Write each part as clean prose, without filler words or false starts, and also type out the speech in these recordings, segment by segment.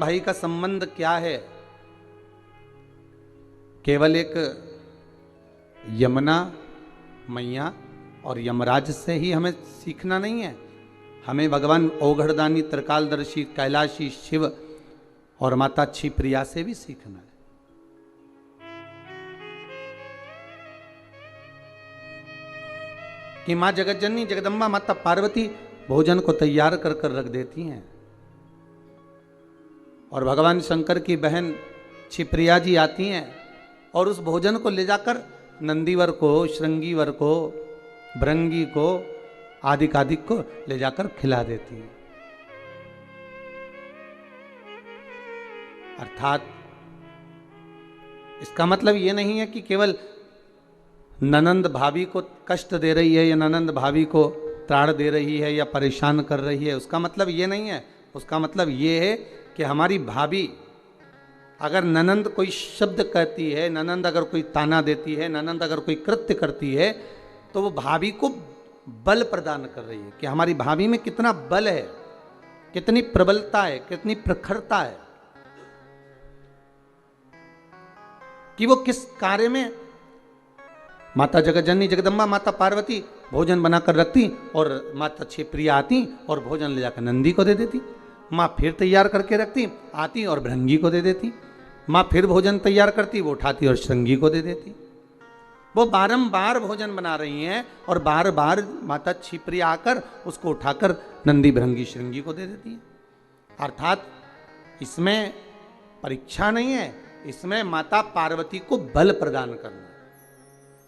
भाई का संबंध क्या है? केवल एक यमुना मैया और यमराज से ही हमें सीखना नहीं है, हमें भगवान औघड़दानी, त्रिकालदर्शी, कैलाशी शिव और माता क्षिप्रिया से भी सीखना है। कि मां जगतजननी जगदम्बा माता पार्वती भोजन को तैयार कर कर रख देती हैं और भगवान शंकर की बहन क्षिप्रिया जी आती हैं और उस भोजन को ले जाकर नंदीवर को, श्रृंगीवर को, भृंगी को, आदिकादिक को ले जाकर खिला देती हैं। अर्थात इसका मतलब ये नहीं है कि केवल ननंद भाभी को कष्ट दे रही है या ननंद भाभी को त्राण दे रही है या परेशान कर रही है, उसका मतलब ये नहीं है। उसका मतलब ये है कि हमारी भाभी अगर ननंद कोई शब्द कहती है, ननंद अगर कोई ताना देती है, ननंद अगर कोई कृत्य करती है, तो वो भाभी को बल प्रदान कर रही है कि हमारी भाभी में कितना बल है, कितनी प्रबलता है, कितनी प्रखरता है, कि वो किस कार्य में माता जगतजननी जगदम्बा माता पार्वती भोजन बनाकर रखती और माता क्षिप्रिया आती और भोजन ले जाकर नंदी को दे देती। माँ फिर तैयार करके रखती, आती और भृंगी को दे देती। माँ फिर भोजन तैयार करती, वो उठाती और श्रृंगी को दे देती। वो बारंबार भोजन बना रही हैं और बार बार माता क्षिप्रिया आकर उसको उठाकर नंदी, भृंगी, श्रृंगी को दे देती है। अर्थात इसमें परीक्षा नहीं है, इसमें माता पार्वती को बल प्रदान करना।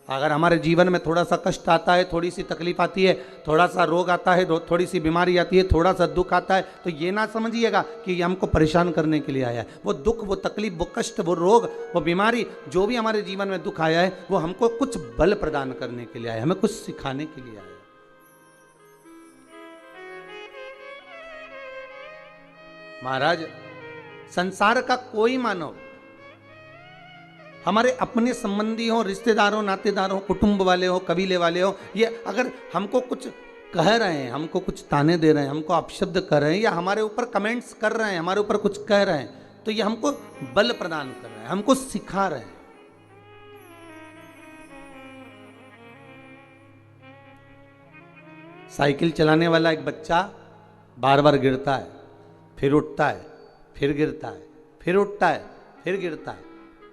अगर हमारे जीवन में थोड़ा सा कष्ट आता है, थोड़ी सी तकलीफ आती है, थोड़ा सा रोग आता है, थोड़ी सी बीमारी आती है, थोड़ा सा दुख आता है, तो ये ना समझिएगा कि ये हमको परेशान करने के लिए आया है। वो दुख, वो तकलीफ, वो कष्ट, वो रोग, वो बीमारी, जो भी हमारे जीवन में दुख आया है, वो हमको कुछ बल प्रदान करने के लिए आया है, हमें कुछ सिखाने के लिए आया है। महाराज, संसार का कोई मानव, हमारे अपने संबंधी हो, रिश्तेदार हो, नातेदार हो, कुटुंब वाले हो, कबीले वाले हो, ये अगर हमको कुछ कह रहे हैं, हमको कुछ ताने दे रहे हैं, हमको अपशब्द कर रहे हैं या हमारे ऊपर कमेंट्स कर रहे हैं, हमारे ऊपर कुछ कह रहे हैं, तो ये हमको बल प्रदान कर रहे हैं, हमको सिखा रहे हैं। साइकिल चलाने वाला एक बच्चा बार बार गिरता है, फिर उठता है, फिर गिरता है, फिर उठता है, फिर गिरता है।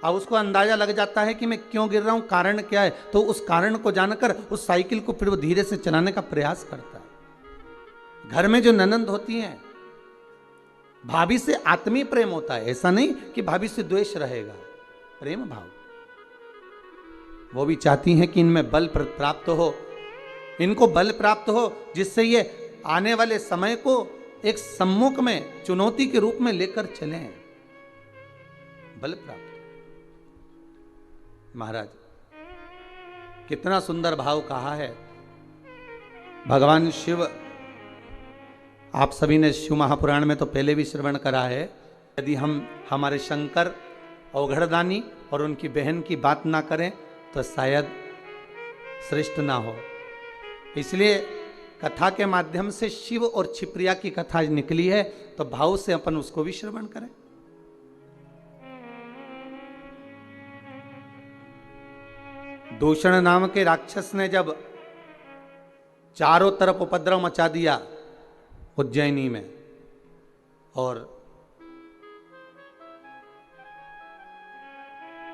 अब उसको अंदाजा लग जाता है कि मैं क्यों गिर रहा हूं, कारण क्या है, तो उस कारण को जानकर उस साइकिल को फिर वो धीरे से चलाने का प्रयास करता है। घर में जो ननंद होती हैं, भाभी से आत्मीय प्रेम होता है, ऐसा नहीं कि भाभी से द्वेष रहेगा, प्रेम भाव। वो भी चाहती हैं कि इनमें बल प्राप्त हो, इनको बल प्राप्त हो, जिससे ये आने वाले समय को एक सम्मुख में चुनौती के रूप में लेकर चले, बल प्राप्त। महाराज, कितना सुंदर भाव कहा है भगवान शिव। आप सभी ने शिव महापुराण में तो पहले भी श्रवण करा है। यदि हम हमारे शंकर औघड़दानी और उनकी बहन की बात ना करें तो शायद श्रेष्ठ ना हो। इसलिए कथा के माध्यम से शिव और क्षिप्रिया की कथा निकली है, तो भाव से अपन उसको भी श्रवण करें। दूषण नाम के राक्षस ने जब चारों तरफ उपद्रव मचा दिया उज्जैनी में, और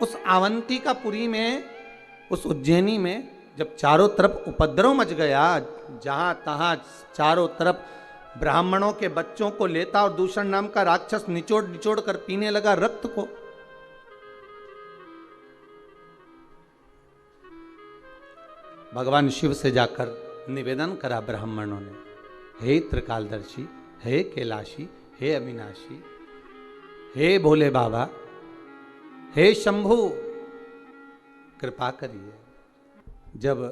उस अवंतिकापुरी में, उस उज्जैनी में जब चारों तरफ उपद्रव मच गया, जहां तहां चारों तरफ ब्राह्मणों के बच्चों को लेता और दूषण नाम का राक्षस निचोड़ निचोड़ कर पीने लगा रक्त को, भगवान शिव से जाकर निवेदन करा ब्राह्मणों ने, हे त्रिकालदर्शी, हे कैलाशी, हे अविनाशी, हे भोले बाबा, हे शंभु, कृपा करिए। जब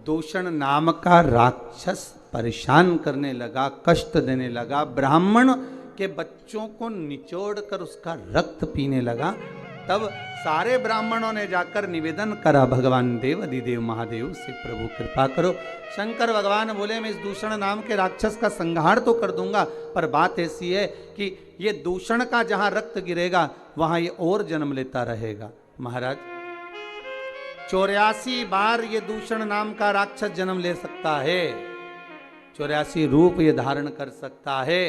दूषण नाम का राक्षस परेशान करने लगा, कष्ट देने लगा, ब्राह्मण के बच्चों को निचोड़ कर उसका रक्त पीने लगा, तब सारे ब्राह्मणों ने जाकर निवेदन करा भगवान देव अधिदेव महादेव से, प्रभु कृपा करो। शंकर भगवान बोले मैं इस दूषण नाम के राक्षस का संहार तो कर दूंगा, पर बात ऐसी है कि ये दूषण का जहां रक्त गिरेगा वहां ये और जन्म लेता रहेगा। महाराज 84 बार ये दूषण नाम का राक्षस जन्म ले सकता है, 84 रूप ये धारण कर सकता है।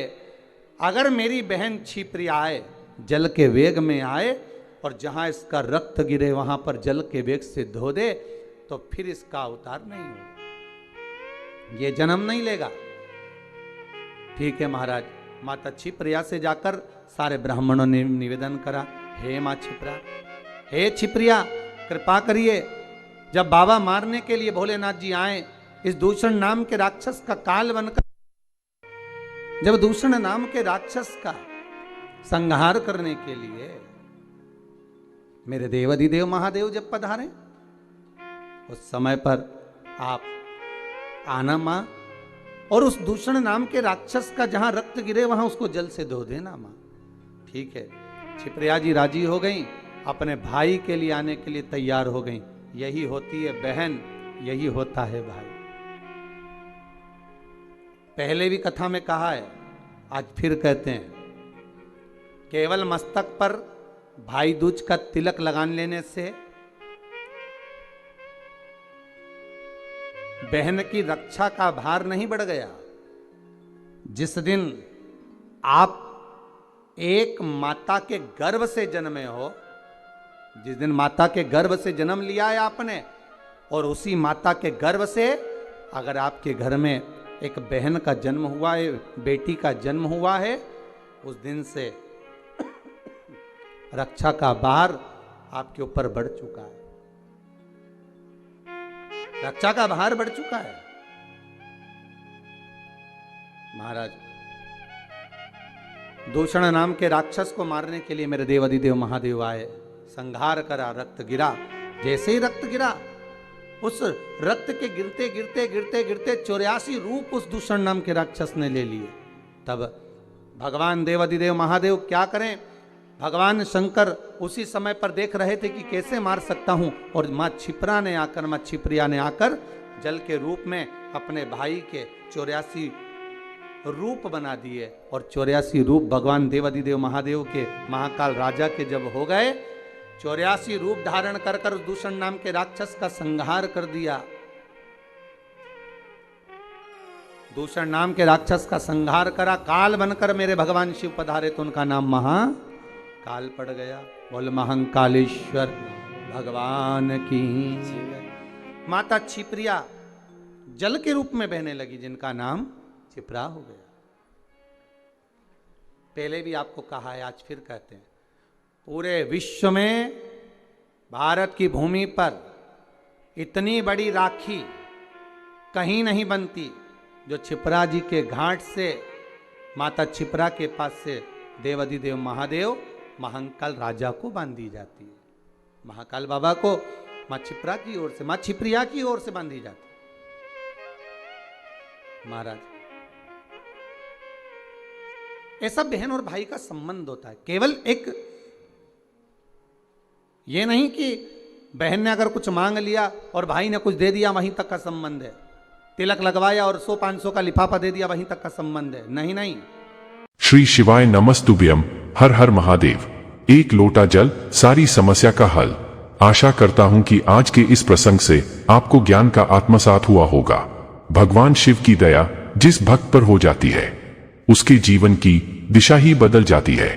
अगर मेरी बहन क्षिप्रिया आए, जल के वेग में आए और जहां इसका रक्त गिरे वहां पर जल के वेग से धो दे, तो फिर इसका अवतार नहीं होगा, ये जन्म नहीं लेगा। ठीक है महाराज। माता क्षिप्रिया से जाकर सारे ब्राह्मणों ने निवेदन करा, हे मां क्षिप्रा, हे क्षिप्रिया कृपा करिए, जब बाबा मारने के लिए भोलेनाथ जी आए, इस दूषण नाम के राक्षस का काल बनकर, जब दूषण नाम के राक्षस का संहार करने के लिए मेरे देवाधिदेव महादेव जब पधारे, उस समय पर आप आना मां, और उस दूषण नाम के राक्षस का जहां रक्त गिरे वहां उसको जल से धो देना मां। ठीक है। क्षिप्रिया जी राजी हो गई, अपने भाई के लिए आने के लिए तैयार हो गई। यही होती है बहन, यही होता है भाई। पहले भी कथा में कहा है, आज फिर कहते हैं, केवल मस्तक पर भाई दूज का तिलक लगान लेने से बहन की रक्षा का भार नहीं बढ़ गया। जिस दिन आप एक माता के गर्भ से जन्मे हो, जिस दिन माता के गर्भ से जन्म लिया है आपने, और उसी माता के गर्भ से अगर आपके घर में एक बहन का जन्म हुआ है, बेटी का जन्म हुआ है, उस दिन से रक्षा का भार आपके ऊपर बढ़ चुका है, रक्षा का भार बढ़ चुका है। महाराज दूषण नाम के राक्षस को मारने के लिए मेरे देवाधिदेव महादेव आए, संहार करा, रक्त गिरा। जैसे ही रक्त गिरा, उस रक्त के गिरते गिरते गिरते गिरते 84 रूप उस दूषण नाम के राक्षस ने ले लिए। तब भगवान देवाधिदेव महादेव क्या करें, भगवान शंकर उसी समय पर देख रहे थे कि कैसे मार सकता हूं, और मां क्षिप्रा ने आकर, मां क्षिप्रिया ने आकर जल के रूप में अपने भाई के 84 रूप बना दिए। और 84 रूप भगवान देवाधिदेव महादेव के महाकाल राजा के जब हो गए, 84 रूप धारण कर कर उस दूषण नाम के राक्षस का संहार कर दिया। दूषण नाम के राक्षस का संहार करा, काल बनकर मेरे भगवान शिव पधारे तो उनका नाम महाकाल पड़ गया। बोल महाकालेश्वर भगवान की। माता क्षिप्रिया जल के रूप में बहने लगी, जिनका नाम क्षिप्रा हो गया। पहले भी आपको कहा है, आज फिर कहते हैं, पूरे विश्व में भारत की भूमि पर इतनी बड़ी राखी कहीं नहीं बनती जो क्षिप्रा जी के घाट से, माता क्षिप्रा के पास से देवाधिदेव महादेव महाकाल राजा को बांधी जाती है। महाकाल बाबा को मां क्षिप्रा की ओर से, मां क्षिप्रिया की ओर से बांधी जाती है। महाराज ऐसा बहन और भाई का संबंध होता है। केवल एक ये नहीं कि बहन ने अगर कुछ मांग लिया और भाई ने कुछ दे दिया, वहीं तक का संबंध है। तिलक लगवाया और 100-500 का लिफाफा दे दिया, वहीं तक का संबंध है। नहीं नहीं। श्री शिवाय नमस्तुभ्यम। हर हर महादेव। एक लोटा जल सारी समस्या का हल। आशा करता हूं कि आज के इस प्रसंग से आपको ज्ञान का आत्मसात हुआ होगा। भगवान शिव की दया जिस भक्त पर हो जाती है, उसके जीवन की दिशा ही बदल जाती है।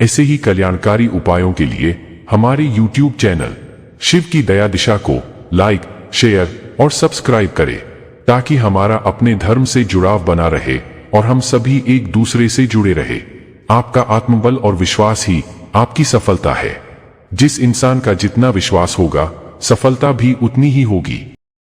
ऐसे ही कल्याणकारी उपायों के लिए हमारे YouTube चैनल शिव की दया दिशा को लाइक, शेयर और सब्सक्राइब करें, ताकि हमारा अपने धर्म से जुड़ाव बना रहे और हम सभी एक दूसरे से जुड़े रहे। आपका आत्मबल और विश्वास ही आपकी सफलता है। जिस इंसान का जितना विश्वास होगा, सफलता भी उतनी ही होगी।